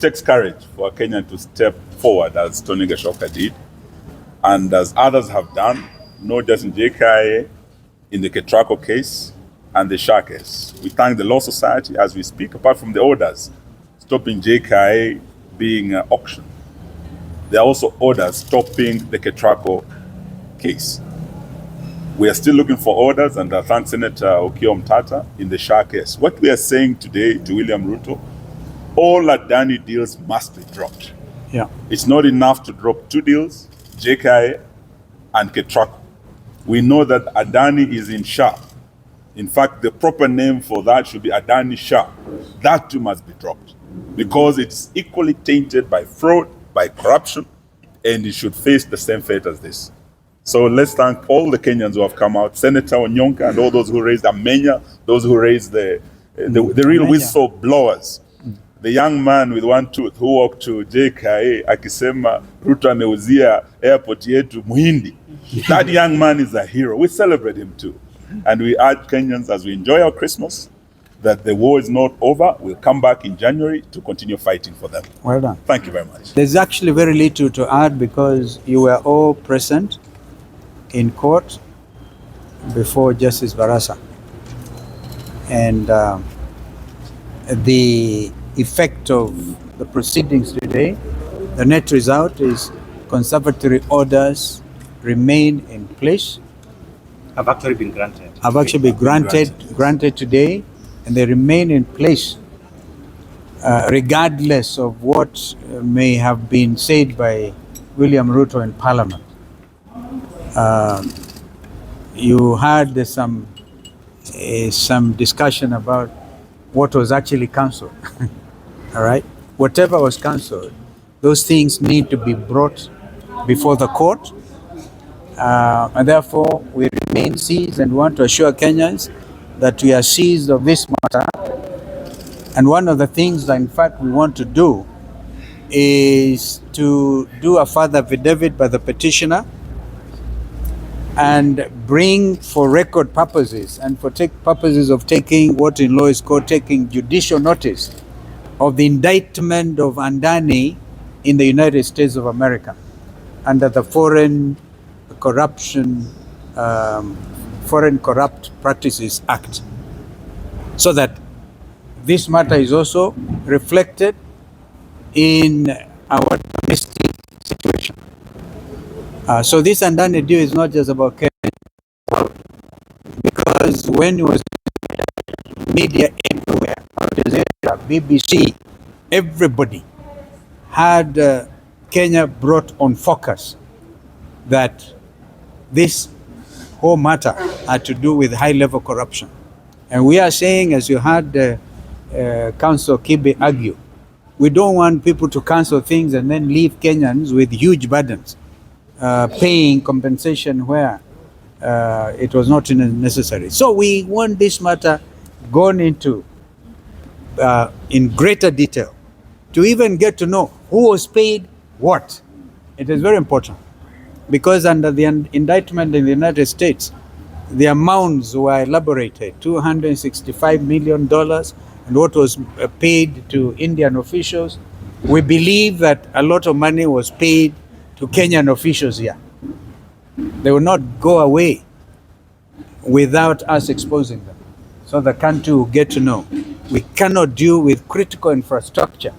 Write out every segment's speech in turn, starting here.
takes courage for a Kenyan to step forward as Tony Geshoka did, and as others have done, not just in JKIA, in the Ketraco case and the Shah case. We thank the Law Society as we speak, apart from the orders stopping JKIA being auctioned. There are also orders stopping the Ketraco case. We are still looking for orders, and I thank Senator Okiya Omtatah in the Shah case. What we are saying today to William Ruto, all Adani deals must be dropped. Yeah. It's not enough to drop 2 deals, JKIA and Ketraco. We know that Adani is in Shah. In fact, the proper name for that should be Adani Shah. That too must be dropped because it's equally tainted by fraud, by corruption, and it should face the same fate as this. So let's thank all the Kenyans who have come out, Senator Onyonka and all those who raised Amenya, those who raised the real whistleblowers. The young man with one tooth who walked to JKIA akisema Ruto ameuzia airport yetu Muhindi. That young man is a hero. We celebrate him too. And we urge Kenyans as we enjoy our Christmas that the war is not over. We'll come back in January to continue fighting for them. Well done. Thank you very much. There's actually very little to add because you were all present in court before Justice Barasa. And the effect of the proceedings today, the net result is conservatory orders remain in place. Have actually been granted. Have actually been granted today, and they remain in place regardless of what may have been said by William Ruto in Parliament. You had some discussion about what was actually cancelled. All right, whatever was cancelled, those things need to be brought before the court, and therefore we remain seized and want to assure Kenyans that we are seized of this matter. And one of the things that in fact we want to do is to do a further affidavit by the petitioner and bring for record purposes and for purposes of taking what in law is called taking judicial notice of the indictment of Adani in the United States of America under the Foreign Corrupt Practices Act, so that this matter is also reflected in our domestic situation. So this Adani deal is not just about Kenya, because when it was media everywhere, BBC, everybody had Kenya brought on focus that this whole matter had to do with high-level corruption. And we are saying, as you heard Councillor Kibe argue, we don't want people to cancel things and then leave Kenyans with huge burdens, paying compensation where it was not necessary. So we want this matter gone into in greater detail to even get to know who was paid what. It is very important because under the indictment in the United States, the amounts were elaborated, $265 million, and what was paid to Indian officials. We believe that a lot of money was paid to Kenyan officials here. They will not go away without us exposing them, so the country will get to know. We cannot deal with critical infrastructure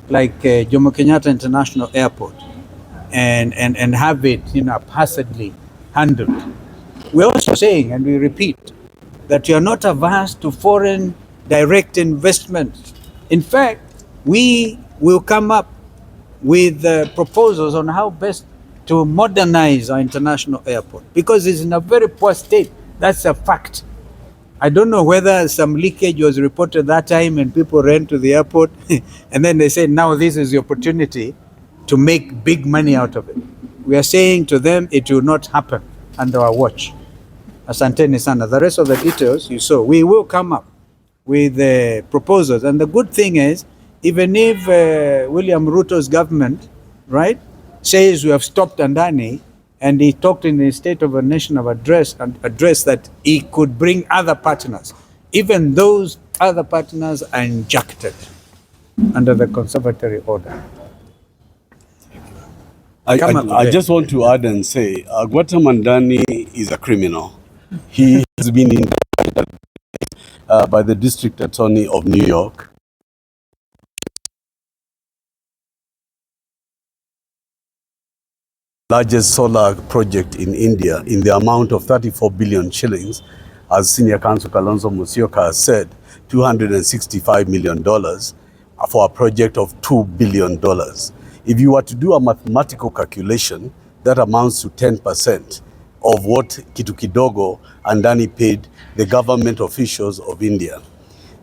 like Jomo Kenyatta International Airport and have it, haphazardly handled. We're also saying, and we repeat, that we are not averse to foreign direct investment. In fact, we will come up with proposals on how best to modernize our international airport because it's in a very poor state. That's a fact. I don't know whether some leakage was reported that time and people ran to the airport and then they said, now this is the opportunity to make big money out of it. We are saying to them, it will not happen under our watch. Asanteni sana. The rest of the details you saw. We will come up with proposals. And the good thing is, even if William Ruto's government, right, says we have stopped Adani, and he talked in the State of a Nation of address that he could bring other partners. Even those other partners are injected. under the conservatory order. I just want to add and say, Guatemandani is a criminal. He has been indicted by the District Attorney of New York. Largest solar project in India in the amount of 34 billion shillings, as Senior Counsel Kalonzo Musyoka has said, $265 million for a project of $2 billion. If you were to do a mathematical calculation, that amounts to 10% of what Kitu Kidogo and Adani paid the government officials of India.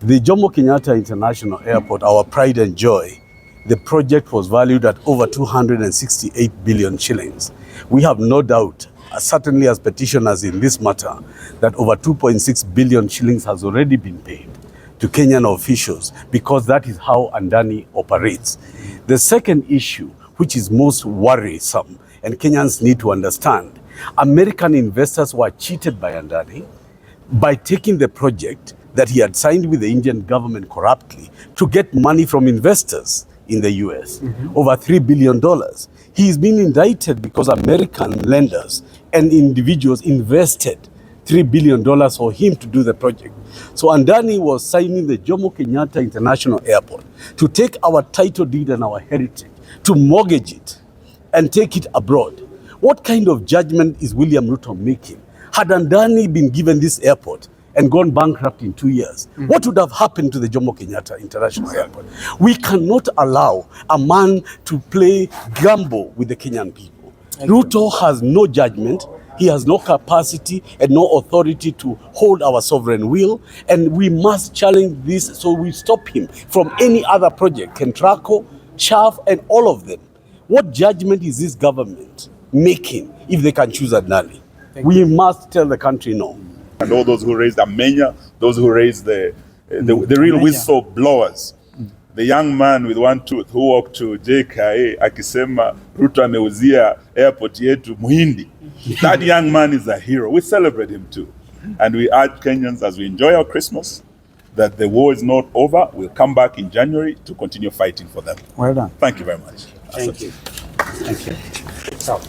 The Jomo Kenyatta International Airport, our pride and joy, the project was valued at over 268 billion shillings. We have no doubt, certainly as petitioners in this matter, that over 2.6 billion shillings has already been paid to Kenyan officials, because that is how Adani operates. The second issue, which is most worrisome, and Kenyans need to understand, American investors were cheated by Adani by taking the project that he had signed with the Indian government corruptly to get money from investors in the US, over $3 billion. He's been indicted because American lenders and individuals invested $3 billion for him to do the project. So Adani was signing the Jomo Kenyatta International Airport to take our title deed and our heritage, to mortgage it and take it abroad. What kind of judgment is William Ruto making? Had Adani been given this airport and gone bankrupt in 2 years, what would have happened to the Jomo Kenyatta International Airport? We cannot allow a man to play gamble with the Kenyan people. Ruto has no judgment, he has no capacity and no authority to hold our sovereign will, and we must challenge this so we stop him from any other project, Kentraco, Chaff, and all of them. What judgment is this government making if they can choose Adani? We must tell the country no. And all those who raised Amenya, those who raised the real whistleblowers. The young man with one tooth who walked to Jkia akisema Ruto ameuzia airport yetu Muhindi. That young man is a hero. We celebrate him too. And we urge Kenyans, as we enjoy our Christmas, that the war is not over. We'll come back in January to continue fighting for them. Well done. Thank you very much. Thank you. Thank you. So.